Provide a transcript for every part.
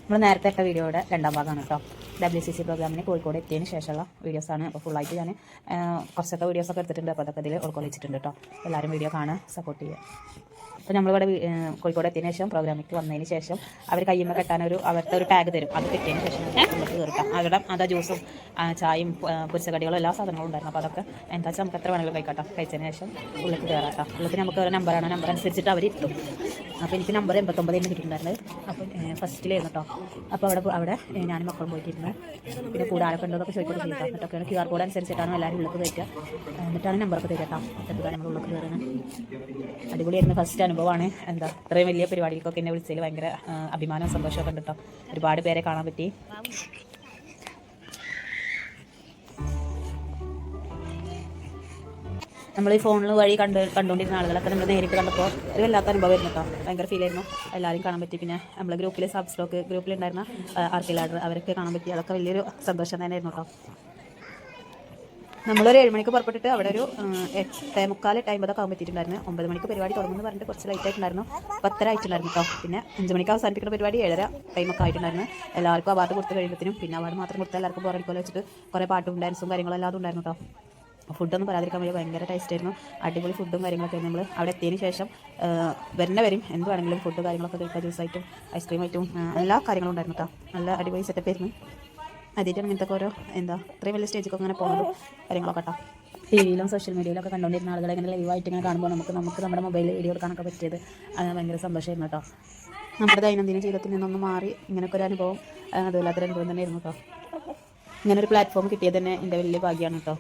നമ്മൾ നേരത്തെ ഒക്കെ വീഡിയോയുടെ രണ്ടാം ഭാഗമാണ് കേട്ടോ. WCC പ്രോഗ്രാമിന് കോഴിക്കോട് എത്തിയതിന് ശേഷമുള്ള വീഡിയോസാണ്. അപ്പോൾ ഫുള്ളായിട്ട് ഞാൻ കുറച്ചൊക്കെ വീഡിയോസൊക്കെ എടുത്തിട്ടുണ്ട്. അപ്പോൾ അതൊക്കെ ഇതിൽ ഉൾക്കൊള്ളിച്ചിട്ടുണ്ട് കേട്ടോ. എല്ലാവരും വീഡിയോ കാണാൻ സപ്പോർട്ട് ചെയ്യുക. അപ്പോൾ നമ്മളിവിടെ കോഴിക്കോട് എത്തിയതിന് ശേഷം പ്രോഗ്രാമിലേക്ക് വന്നതിന് ശേഷം അവർ കയ്യുമ്പോൾ കെട്ടാനൊരു അവരുടെ ഒരു ടാഗ് തരും. അത് കിട്ടിയതിന് ശേഷം നമുക്ക് കയറിട്ടാം. അവിടെ അതാ ജ്യൂസും ചായയും പൊരിച്ചകടികളും എല്ലാ സാധനങ്ങളും ഉണ്ടായിരുന്നു. അപ്പോൾ അതൊക്കെ എന്താ വെച്ചാൽ നമുക്ക് എത്ര വേണമെങ്കിലും കഴിക്കാട്ടോ. കഴിച്ചതിന് ശേഷം ഉള്ളിൽ കയറാട്ടോ. ഉള്ളിൽ നമുക്ക് ഒരു നമ്പറാണ്, നമ്പർ അനുസരിച്ചിട്ട് അവർ ഇട്ടും. അപ്പോൾ എനിക്ക് നമ്പർ 89 കിട്ടിയിട്ടുണ്ടായിരുന്നത്. അപ്പോൾ ഫസ്റ്റിലായിരുന്നു കേട്ടോ. അപ്പോൾ അവിടെ ഞാനും മക്കളും പോയിട്ടിരുന്നു. പിന്നെ കൂടെ ആരൊക്കെ ഉണ്ടോന്നൊക്കെ ചോദിച്ചിട്ട് ചെയ്താൽ എന്നിട്ടൊക്കെയാണ് QR കോഡ് അനുസരിച്ചിട്ടാണ് എല്ലാവരും ഉള്ളിൽ കയറ്റുക. എന്നിട്ടാണ് നമ്പറൊക്കെ തരിക കേട്ടോ. എന്നിട്ടാണ് നമ്മൾ ഉള്ളിൽ കയറുന്നത്. അടിപൊളിയായിരുന്നു. ഫസ്റ്റ് അനുഭവമാണ്. എന്താ ഇത്രയും വലിയ പരിപാടികൾക്കൊക്കെ എന്നെ വിളിച്ചതിൽ ഭയങ്കര അഭിമാനവും സന്തോഷമൊക്കെ ഉണ്ട് കേട്ടോ. ഒരുപാട് പേരെ കാണാൻ പറ്റി. നമ്മൾ ഈ ഫോണിൽ വഴി കണ്ടുകൊണ്ടിരുന്ന ആളുകളൊക്കെ നമ്മൾ നേരിട്ട് കണ്ടപ്പോൾ ഒരു വല്ലാത്ത അനുഭവമായിരുന്നു കേട്ടോ. ഭയങ്കര ഫീലായിരുന്നു. എല്ലാവരും കാണാൻ പറ്റി. പിന്നെ നമ്മൾ ഗ്രൂപ്പിൽ സബ്സ്റ്റോക്ക് ഗ്രൂപ്പിലുണ്ടായിരുന്ന ആർക്കിലാഡർ അവരൊക്കെ കാണാൻ പറ്റി. അതൊക്കെ വലിയൊരു സന്തോഷം തന്നെയായിരുന്നു കേട്ടോ. നമ്മളൊരു 7 മണിക്ക് പുറപ്പെട്ടിട്ട് അവിടെ ഒരു 8:45 8:50 ആകാൻ പറ്റിയിട്ടുണ്ടായിരുന്നു. 9 മണിക്ക് പരിപാടി തുടങ്ങുമെന്ന് പറഞ്ഞിട്ട് കുറച്ച് ലൈറ്റ് ആയിട്ടുണ്ടായിരുന്നു. 10:30 ആയിട്ടുണ്ടായിരുന്നു കേട്ടോ. പിന്നെ 5 മണിക്ക് അവസാനിപ്പിക്കുന്ന പരിപാടി 7:30 ടൈമൊക്കെ ആയിട്ടുണ്ടായിരുന്നു. എല്ലാവർക്കും അവാർഡ് കൊടുത്ത് കഴിയുമ്പോഴത്തേനും പിന്നെ അവാർഡ് മാത്രം കൊടുത്താൽ എല്ലാവർക്കും ബോറടിക്കുമല്ലോ വെച്ചിട്ട് കുറേ പാട്ടും ഡാൻസും കാര്യങ്ങളും എല്ലാം ഉണ്ടായിരുന്നു കേട്ടോ. ഫുഡൊന്നും പറയാതിരിക്കാൻ വയ്യ. ഭയങ്കര ടേസ്റ്റ് ആയിരുന്നു. അടിപൊളി ഫുഡും കാര്യങ്ങളൊക്കെ നമ്മൾ അവിടെ എത്തിയതിന് ശേഷം വരും എന്ത് വേണമെങ്കിലും ഫുഡ് കാര്യങ്ങളൊക്കെ കഴിക്കാം. ജ്യൂസായിട്ടും ഐസ്ക്രീമായിട്ടും എല്ലാ കാര്യങ്ങളും ഉണ്ടായിരുന്നു കേട്ടോ. നല്ല അടിപൊളി സെറ്റപ്പ് ആയിരുന്നു. ആദ്യമായിട്ടാണ് ഇങ്ങനത്തെ ഓരോ ഇത്രയും വലിയ സ്റ്റേജിലൊക്കെ അങ്ങനെ പോകുന്നതും കാര്യങ്ങളൊക്കെ കേട്ടോ. TV-യിലും സോഷ്യൽ മീഡിയയിലൊക്കെ കണ്ടുകൊണ്ടിരുന്ന ആളുകളെ ഇങ്ങനെ ലൈവായിട്ട് ഇങ്ങനെ കാണുമ്പോൾ നമുക്ക് നമ്മുടെ മൊബൈലിൽ വീഡിയോ എടുക്കാനൊക്കെ പറ്റിയത് ഭയങ്കര സന്തോഷമായിരുന്നു കേട്ടോ. നമ്മുടെ ദൈനംദിന ജീവിതത്തിൽ നിന്നൊന്ന് മാറി ഇങ്ങനെയൊക്കെ ഒരു അനുഭവം അതുപോലാത്തൊരു അനുഭവം തന്നെയായിരുന്നു കേട്ടോ. ഇങ്ങനൊരു പ്ലാറ്റ്ഫോം കിട്ടിയത് തന്നെ എൻ്റെ വലിയ ഭാഗ്യമാണ് കേട്ടോ.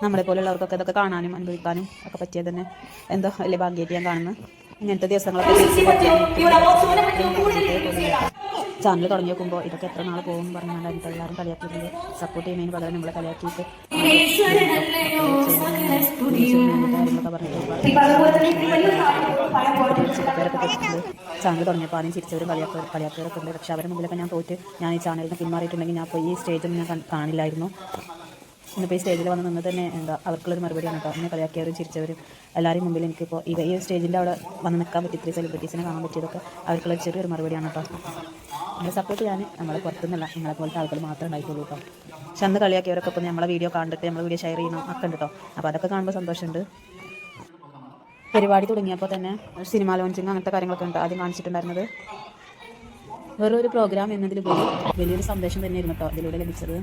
നമ്മളെപ്പോലുള്ളവർക്കൊക്കെ ഇതൊക്കെ കാണാനും അനുഭവിക്കാനും ഒക്കെ പറ്റിയത് തന്നെ എന്തോ വലിയ ഭാഗ്യമായിട്ട് ഞാൻ കാണുന്നു. ഇങ്ങനത്തെ ദിവസങ്ങളൊക്കെ ചാനൽ തുടങ്ങി നോക്കുമ്പോൾ ഇതൊക്കെ എത്ര നാൾ പോകും പറഞ്ഞുകൊണ്ടായിട്ട് എല്ലാവരും കളിയാക്കിയിട്ടുണ്ട്. സപ്പോർട്ട് ചെയ്യുന്നതിന് പകരം നമ്മളെ കളിയാക്കിയിട്ട് കാര്യങ്ങളൊക്കെ പറഞ്ഞിട്ട് ചാനൽ തുടങ്ങിയപ്പോൾ ആദ്യം ചിരിച്ചവരും കളിയാക്കിയവരൊക്കെ ഉണ്ട്. പക്ഷേ അവരുടെ മുമ്പിലൊക്കെ ഞാൻ പോയിട്ട് ഞാൻ ഈ ചാനലിന് പിന്മാറിയിട്ടുണ്ടെങ്കിൽ ഞാൻ പോയി ഈ സ്റ്റേജൊന്നും ഞാൻ കാണില്ലായിരുന്നു. ഇന്നിപ്പോൾ ഈ സ്റ്റേജിൽ വന്ന് നിന്ന് തന്നെ അവർക്കുള്ളൊരു മറുപടിയാണ് കേട്ടോ. എന്നെ കളിയാക്കിയവരും ചിരിച്ചവരും എല്ലാവരും മുമ്പിൽ എനിക്കിപ്പോൾ ഈ സ്റ്റേജിൻ്റെ അവിടെ വന്ന് നിൽക്കാൻ പറ്റി. ഇത്രയും സെലിബ്രിറ്റീസിനെ കാണാൻ പറ്റിയതൊക്കെ അവർക്കുള്ള ചെറിയൊരു മറുപടിയാണ് കേട്ടോ. നമ്മളെ സപ്പോർട്ട് ചെയ്യാൻ നമ്മളെ പുറത്തുനിന്നല്ല നിങ്ങളെ പോലത്തെ ആളുകൾ മാത്രമേ ഉണ്ടായിട്ടുള്ളൂ കേട്ടോ. പക്ഷെ അന്ന് കളിയാക്കിയവരൊക്കെ ഇപ്പോൾ നമ്മളെ വീഡിയോ കണ്ടിട്ട് നമ്മൾ വീഡിയോ ഷെയർ ചെയ്യണം ഒക്കെ ഉണ്ട് കേട്ടോ. അപ്പോൾ അതൊക്കെ കാണുമ്പോൾ സന്തോഷമുണ്ട്. പരിപാടി തുടങ്ങിയപ്പോൾ തന്നെ സിനിമ ലോഞ്ചിങ് അങ്ങനത്തെ കാര്യങ്ങളൊക്കെ ഉണ്ട് ആദ്യം കാണിച്ചിട്ടുണ്ടായിരുന്നത്. വേറൊരു പ്രോഗ്രാം എന്നതിലുപരി വലിയൊരു സന്ദേശം തന്നെയായിരുന്നു കേട്ടോ ഇതിലൂടെ ലഭിച്ചത്.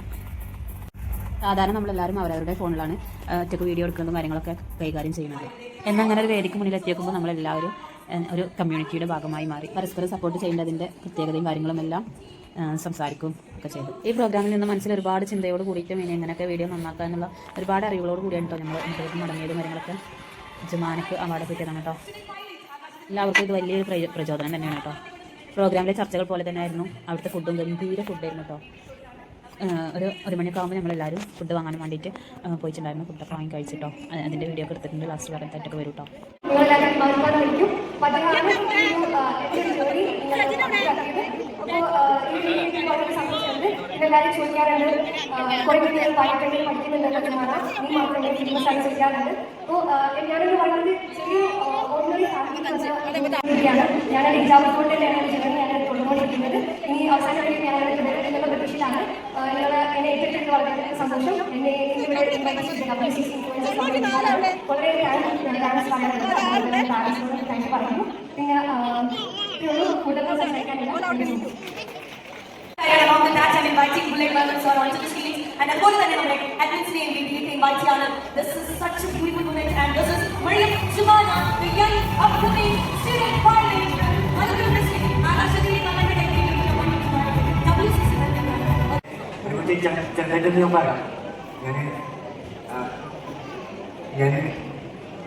സാധാരണ നമ്മളെല്ലാവരും അവരവരുടെ ഫോണിലാണ് ഒറ്റയ്ക്ക് വീഡിയോ എടുക്കുന്നതും കാര്യങ്ങളൊക്കെ കൈകാര്യം ചെയ്യുന്നത്. എന്നാൽ അങ്ങനെ ഒരു വേദിക്ക് മുന്നിൽ എത്തിയേക്കുമ്പോൾ നമ്മളെല്ലാവരും ഒരു കമ്മ്യൂണിറ്റിയുടെ ഭാഗമായി മാറി പരസ്പരം സപ്പോർട്ട് ചെയ്യേണ്ടതിൻ്റെ പ്രത്യേകതയും കാര്യങ്ങളും എല്ലാം സംസാരിക്കും ഒക്കെ ചെയ്തു. ഈ പ്രോഗ്രാമിൽ നിന്ന് മനസ്സിൽ ഒരുപാട് ചിന്തയോട് കൂടിയിട്ടും ഇനി എങ്ങനെയൊക്കെ വീഡിയോ നന്നാക്കുക എന്നുള്ള ഒരുപാട് അറിവുകളോട് കൂടിയാണ് കേട്ടോ നമ്മൾ ഇന്റർവ്യൂ മടങ്ങിയതും കാര്യങ്ങളൊക്കെ. ജുമാനക്ക് അവാർഡ് കിട്ടിയതാണ് കേട്ടോ. എല്ലാവർക്കും ഇത് വലിയൊരു പ്രചോദനം തന്നെയാണ് കേട്ടോ. പ്രോഗ്രാമിലെ ചർച്ചകൾ പോലെ തന്നെയായിരുന്നു അവിടുത്തെ ഫുഡും. ഗംഭീര ഫുഡായിരുന്നു കേട്ടോ. ഒരു മണിയൊക്കെ ആകുമ്പോൾ നമ്മളെല്ലാവരും ഫുഡ് വാങ്ങാൻ വേണ്ടിയിട്ട് പോയിട്ടുണ്ടായിരുന്നു. ഫുഡൊക്കെ വാങ്ങി കഴിച്ചിട്ടോ. അതിൻ്റെ വീഡിയോ ഒക്കെ എടുത്തിട്ടുണ്ട്. ലാസ്റ്റ് വേറെത്തായിട്ടൊക്കെ വരും കേട്ടോ. എല്ലാവരും ചോദിക്കാറുണ്ട് കുറേ കുട്ടികൾ പാട്ടൊക്കെ പഠിക്കുന്നുണ്ടെന്നൊക്കെ നീ മാത്രമേ ഫേമസ് ആയി ചെയ്യാറുണ്ട്. അപ്പോൾ ഞാനൊരു വളരെ ചെറിയ ഓർഡിനറി ഫാമിലിയാണ്. ഞാനൊരു എക്സാമ്പിൾ ഞാനൊരു ജോലി ഞാനത് കൊണ്ടുപോയിരിക്കുന്നത്. ഇനി അവസാനമായി ഞാനത് തുടരുന്നുള്ള പ്രതീക്ഷയിലാണ്. നിങ്ങൾ എന്നെ ഏറ്റെടുത്ത് വളരെ സന്തോഷം. എന്നെ ഇവിടെ വളരെ ഡാൻസ് പാടാറുണ്ട്. താങ്ക് പറയുന്നു. പിന്നെ കൂടുതൽ സംസാരിക്കാനില്ല. Along with that, I'm inviting Bullet Melvin sir onto the stage, and of course, Edwin's name will be invited. This is such a beautiful moment, and this is Maria Shivana, the young upcoming student pilot. Welcome to the stage. And actually, I'm going to take you to the WCC. ഞാൻ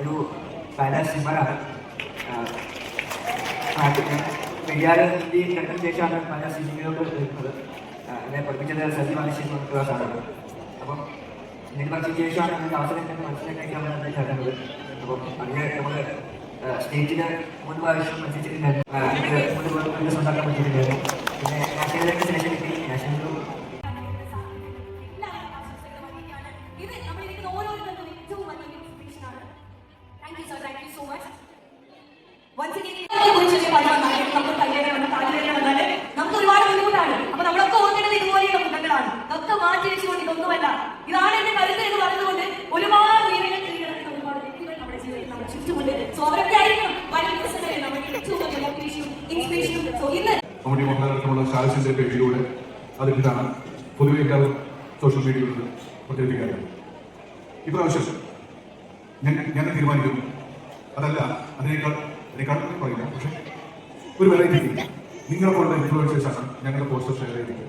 ഒരു പാലാസിമറാണ്. പെരിയാറ് ഹിന്ദി കണ്ടതിന് ശേഷമാണ് പല സിനിമയിലോട്ട് വരുന്നത്. എന്നെ പഠിപ്പിച്ചത് സത്യവാനിശ്യം ക്ലാസ്സാണ്. അപ്പം ഇതിന് പഠിച്ചതിന് ശേഷമാണ് നമുക്ക് അവസരം മനസ്സിലാക്കാൻ ചേർന്നത്. അപ്പം അങ്ങനെ നമ്മൾ സ്റ്റേറ്റിന് മുൻ പ്രാവശ്യം മത്സരിച്ചിട്ടുണ്ടായിരുന്നു. സ്വന്തമാക്കാൻ പറ്റിയിട്ടുണ്ടായിരുന്നു. പിന്നെ നാഷണലിലേക്ക് സെലക്ഷൻ കിട്ടി. നാഷണലിലും once again, മമ്മൂട്ടി മോഹൻലാൽ അടക്കമുള്ള സ്റ്റാർസിന്റെ പേജിലൂടെ അതിട്ടാണ് പൊതുവെ എല്ലാവരും സോഷ്യൽ മീഡിയകളിൽ പ്രചരിപ്പിക്കാറുണ്ട്. ഇപ്രാവശ്യം ഞങ്ങൾ തീരുമാനിക്കുന്നു, അതല്ല അതിനേക്കാൾ പറയില്ല, പക്ഷെ ഒരു വെറൈറ്റി നിങ്ങളെ പോലുള്ള ഇൻഫ്ലുവൻസേഴ്സാണ് ഞങ്ങളുടെ പോസ്റ്റർ ഷെയർ ചെയ്തിട്ട്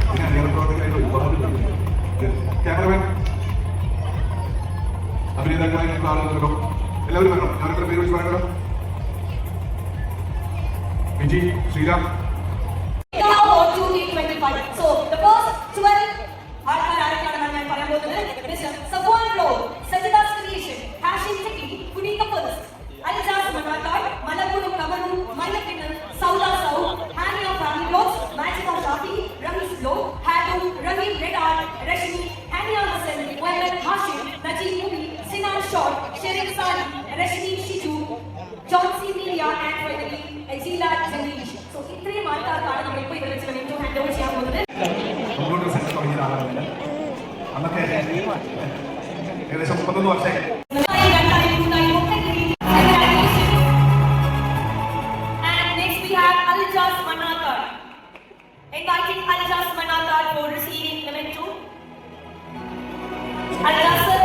പിന്നെ അണിയറ പ്രവർത്തകരായിട്ട് ക്യാമറമാൻ അഭിനേതാക്കളായിട്ടുള്ള ആളുകളോ എല്ലാവരും വരണം. ഞാനെത്ര പേര് വിളിച്ച് പറയണം? Viji, Shriram. So the first 12 ആൾക്കാരാണ് ഞാൻ പറയാൻ പോകുന്നത്. Mister Safwan floor, Sajidas creation, Hashim techie, Kuni couples, Aljas Manakkad, Malappuram Kamaru, മലക്കിണ്ണൻ, സൗദ സൗ, ഹാനിയ ഫാമിലി ബ്ലോഗ്സ്, മാജിക ഷാഫി, റമീസ് ഫ്ലോ, ഹാഡു, റമീം റെഡ് ആർട്ട്, രശ്മി, ഹാനിയ ഹസൻ, വയലൻ Hashim, Najeeb Mubi, Sinan shot, Sherif Sali, Reshmi Shiju, Johnsy media and finally എജീല ജംഗീഷ്. സോ ഇത്രയും ആൾക്കാർക്കാണ് നമ്മൾ ഇപ്പോൾ ഇവിടെ വെച്ച് വേണ്ടി ഹാൻഡ് ഓവർ ചെയ്യാൻ പോകുന്നത്. കമ്പ്യൂട്ടർ സെന്റർ തുടങ്ങിയ ആളാണ്. അന്നൊക്കെ ഏകദേശം 31 വർഷമായി. Inviting Aljas Manakar for receiving memento. Aljas sir,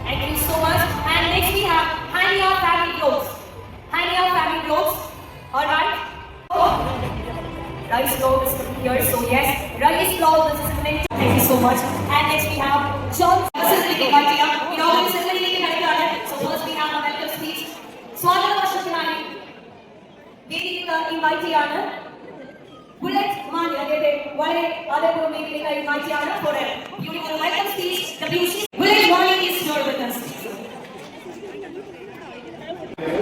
thank you so much. And next we have Hania Family Vlogs. Hania Family Vlogs. All right. Rice vlog is here, so yes, Rice vlog, this is memento. Thank you so much. And next we have John. This is Ricky Bhatia. You know, this is really so first we have a welcome speech. Swagata Vashatinani. Vedika invitee. Bullet Mani, വളരെ ആദരപൂർവ്വം മാറ്റിയാണ് for a beautiful welcome speech. WC Bullet Mani is here with us.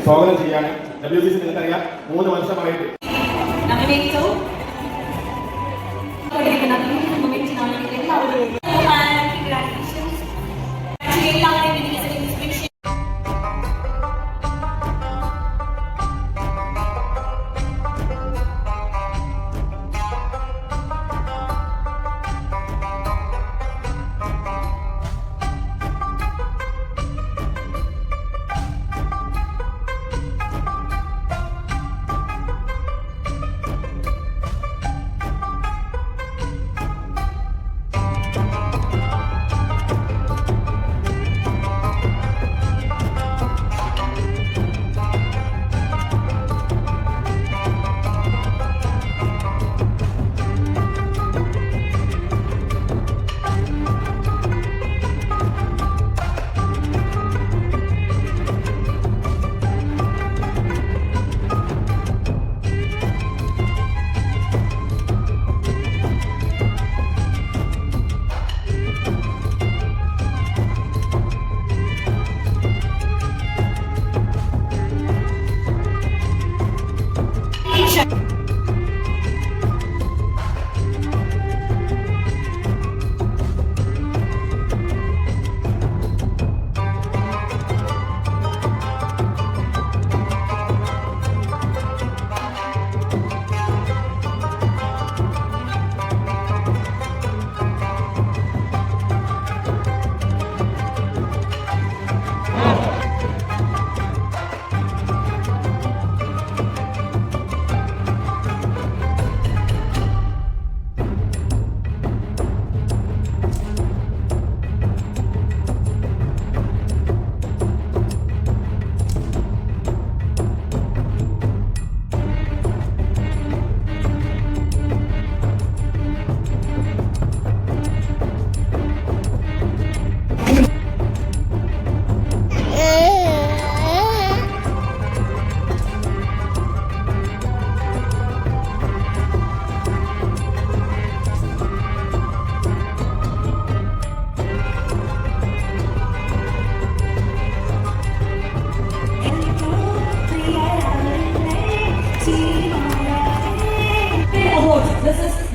സ്വാഗതം ചെയ്യാൻ WCC നിങ്ങൾക്കറിയാം 3 വർഷമായിട്ട് Nominato. Congratulations.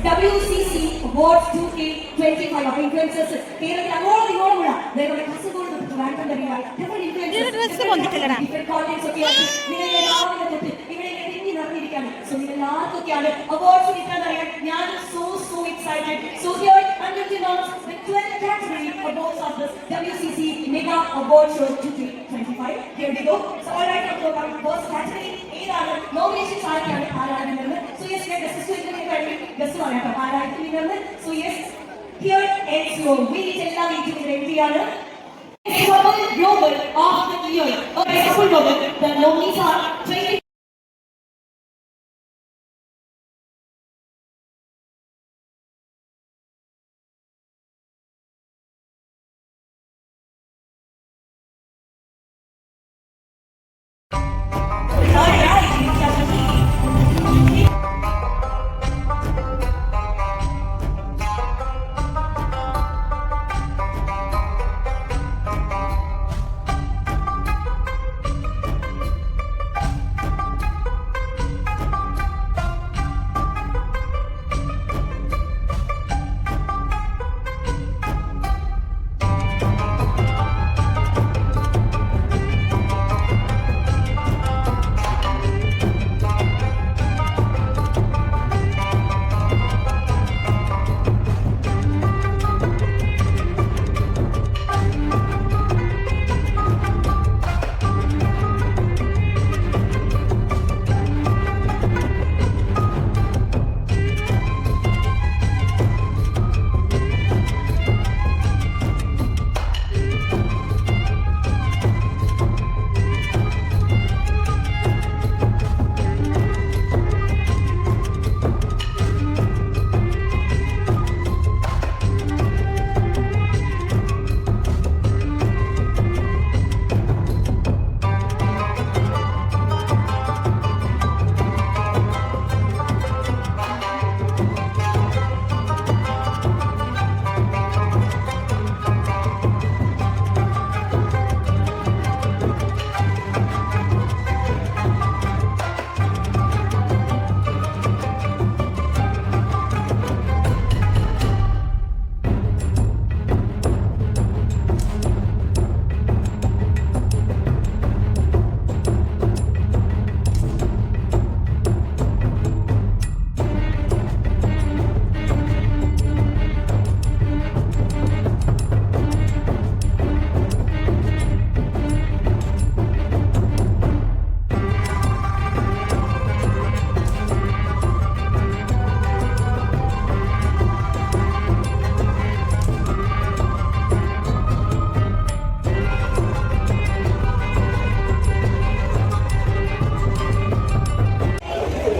WCC Awards 2K25 of influencers. കേരളത്തിൽ അങ്ങോളം ഇങ്ങോളമുള്ള നിങ്ങളുടെ കസുകൊണ്ട് റാൻഡം തരിക ഡിഫറെന്റ് കോളേജ് ഒക്കെ നിങ്ങളുടെ രാവിലെ തൊട്ട് ഇവിടെ തിങ്ങി നിറഞ്ഞിരിക്കുകയാണ്. സോ നിങ്ങൾ ആർക്കൊക്കെയാണ് അവാർഡ്സ് കിട്ടാൻ അറിയാൻ ഞാൻ so excited. So here I'm going to announce the 12th category awards of this WCC Mega Award Show 2K25. Here we go. So all right, now for our first category. ഏതാണ് nominations ആരൊക്കെയാണ് ആരാണ് so yes ഞാൻ guest പറയാം ആരായിരിക്കും winner so yes here ends your എല്ലാ മീറ്റിംഗിലും എത്തിയാണ് Couple Global of the Year. Okay, Couple Global. The nominees are 20.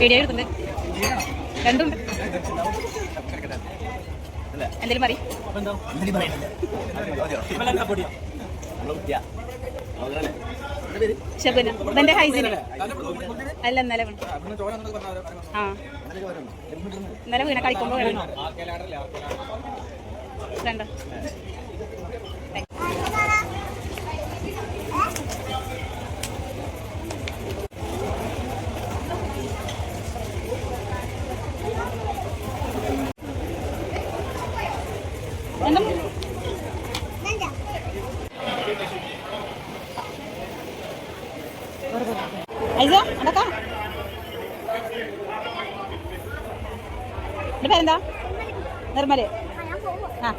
Video എടുത്തുണ്ട് രണ്ടുണ്ട് എന്തെങ്കിലും പറയും ഷബന ഇതെന്റെ ഹൈജീന് അല്ല ഇന്നലെ ആ ഇന്നലെ വീണ കളിക്കുമ്പോൾ വേണ്ട ഐസോ അടക്കാം എൻ്റെ പേരെന്താ നിർമ്മല് ആ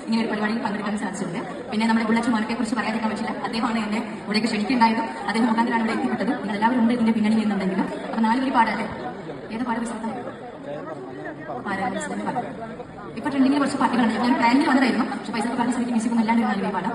ഇങ്ങനെ ഒരു പരിപാടിയിൽ പങ്കെടുക്കാൻ സാധിച്ചിട്ടുണ്ട്. പിന്നെ നമ്മുടെ ബുള്ളറ്റ് മോനൊക്കെ കുറിച്ച് പറയാതിരിക്കാൻ പറ്റില്ല. അദ്ദേഹമാണ് എന്നെ ഇവിടേക്ക് ക്ഷണിക്കുണ്ടായതും അദ്ദേഹം മുഖാന്തരമാണ് ഇവിടെ എത്തിപ്പെട്ടത്. നിങ്ങൾ എല്ലാവരും ഉണ്ട് ഇതിന്റെ പിന്നണി എന്നുണ്ടെങ്കിലും. അപ്പൊ 4 വരി പാടല്ലേ? ഏത് പാട് പുസ്തകം? ഇപ്പൊ ട്രെൻഡിങ്ങിൽ കുറച്ച് പാട്ടുകളുണ്ട്. ഞാൻ പ്ലാനിൽ വന്നതായിരുന്നു, പക്ഷെ പൈസ പറഞ്ഞ സ്ഥിതിക്ക് മ്യൂസിക് ഒന്നും അല്ലാണ്ട് 4 വരി പാടാം.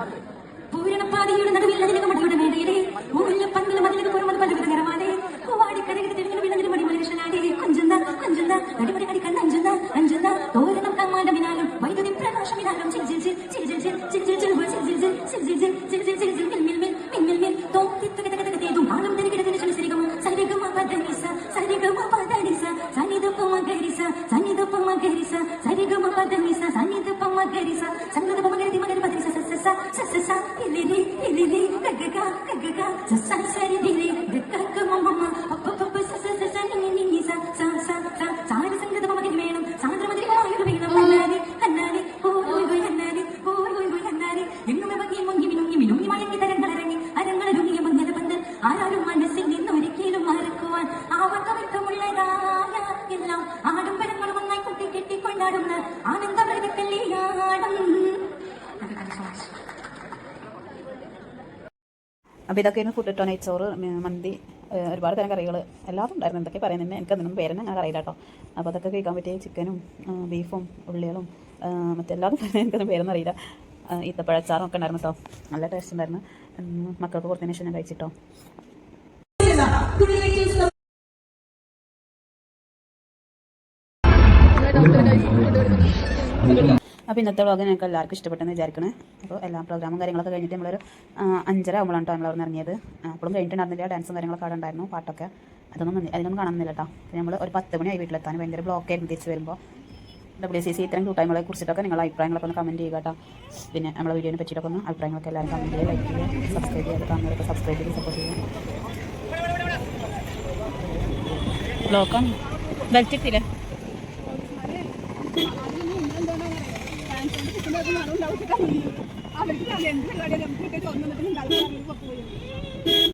പൂരണപ്പാതിയുടെ നടുവിൽ അതിലേക്ക് മടിയുടെ മേടയിലെ ഊരിലെ പന്നിലും അതിലേക്ക് പുറമത് പലവിധ നിറമാലേ പൂവാടി കരകിൽ തെളിഞ്ഞു വിളഞ്ഞു മടി മനുഷ്യനാടേ കൊഞ്ചുന്ന കൊഞ്ചുന്ന അടിപൊളി അടി കണ്ണ് അഞ്ചുന്ന അഞ്ചുന്ന തോരണം കമ്മാണ്ടമിനാലും വൈദ്യുതി പ്രകാശമിനാലും ചിൽ ചിൽ ചിൽ ചിൽ ചിൽ ചിൽ ചിൽ ചിൽ ചിൽ ചിൽ ചിൽ ചിൽ ചിൽ ചിൽ ചിൽ ചിൽ ചിൽ ചിൽ മിൽ മിൽ മിൽ മിൽ മിൽ തോ തിത്തു കിട കിട തേതും ആലം തരികിട തിരിച്ചു സരിഗമ സരിഗമ പദനിസ സരിഗമ പദനിസ സനിദപമ ഗരിസ സനിദപമ ഗരിസ സരിഗമ പദനിസ സനിദപമ ഗരിസ സനിദപമ ഗരി മഗരി പദനിസ സസ സസ ഇലിലി ഇലിലി ഗഗഗ ഗഗഗ സസ സരി ദിരി ഗഗഗ മമ പപ്പ സസ സസ നിനി നിനി സ സ സ സ സാരി സംഗീതമ മഗരി വേണം സാന്ദ്രമതിരിയായ വേണം ഹന്നാനി ഹന്നാനി ഓയ് ഓയ് ഹന്നാനി ഓയ് ഓയ് ഹന്നാനി എങ്ങുമേ ഭംഗി മുങ്ങി മിനുങ്ങി മിനുങ്ങി മയങ്ങി തരങ്ങളറങ്ങി അരങ്ങളൊരുങ്ങിയ മഞ്ഞല പന്തൽ ആരാലും മനസ്സിൽ നിന്ന് ഒരിക്കലും മറക്കുവാൻ ആവത്തമിട്ടമുള്ളതായ എല്ലാം ആഡംബരങ്ങളും ഒന്നായി കുട്ടി കെട്ടിക്കൊണ്ടാടുന്ന ആനന്ദമൃഗ കല്യാണം. അപ്പോൾ ഇതൊക്കെയാണ് ഫുഡ് കേട്ടോ. നെയ്ച്ചോറ്, മന്തി, ഒരുപാട് തരം കറികൾ എല്ലാതും ഉണ്ടായിരുന്നു. എന്തൊക്കെ പറയുന്നത് എനിക്കതിനും പേരൊന്നും ഞാൻ അറിയില്ല കേട്ടോ. അപ്പോൾ അതൊക്കെ കഴിക്കാൻ പറ്റിയ ചിക്കനും ബീഫും ഉള്ളികളും മറ്റെല്ലാതും എനിക്കൊന്നും പേരൊന്നും അറിയില്ല. ഈത്തപ്പഴച്ചാറും ഒക്കെ ഉണ്ടായിരുന്നു കേട്ടോ. നല്ല ടേസ്റ്റ് ഉണ്ടായിരുന്നു. മക്കൾക്ക് കൊടുത്തതിന് ശേഷം ഞാൻ കഴിച്ചിട്ടോ. അപ്പോൾ ഇന്നത്തെ വ്ളോഗ് ഞങ്ങൾക്ക് എല്ലാവർക്കും ഇഷ്ടപ്പെട്ടെന്ന് വിചാരിക്കണേ. അപ്പോൾ എല്ലാ പ്രോഗ്രാമും കാര്യങ്ങളൊക്കെ കഴിഞ്ഞിട്ട് നമ്മളൊരു 5:30 ആകുമ്പോഴാണ് കേട്ടോ നമ്മൾ ഇറങ്ങിയത്. അപ്പോഴും കഴിഞ്ഞിട്ടുണ്ടായിരുന്നില്ല. ഡാൻസും കാര്യങ്ങളൊക്കെ അവിടെ ഉണ്ടായിരുന്നു, പാട്ടൊക്കെ. അതിനൊന്നും കാണുന്നില്ല കേട്ടോ. നമ്മൾ ഒരു 10 മണിയായി വീട്ടിലെത്താൻ. ഭയങ്കര ബ്ലോക്കായിരുന്നു തിരിച്ച് വരുമ്പോൾ. WCC ഇത്രയും കൂട്ടായ്മകളെ കുറിച്ചിട്ടൊക്കെ നിങ്ങളുടെ അഭിപ്രായങ്ങളൊക്കെ ഒന്ന് കമൻറ്റ് ചെയ്യുക കേട്ടോ. പിന്നെ നമ്മളെ വീഡിയോനെ പറ്റിയിട്ടൊക്കെ ഒന്ന് അഭിപ്രായങ്ങളൊക്കെ എല്ലാവരും കമൻറ്റ് ചെയ്യുക, ലൈക്ക് ചെയ്യുക, സബ്സ്ക്രൈബ് ചെയ്യുക. കാണുന്നവരൊക്കെ സബ്സ്ക്രൈബ് ചെയ്ത് സപ്പോർട്ട് ചെയ്യുക. ബ്ലോക്കാണ് ബെൽറ്റ് ഇട്ടില്ലേ? അവർക്ക്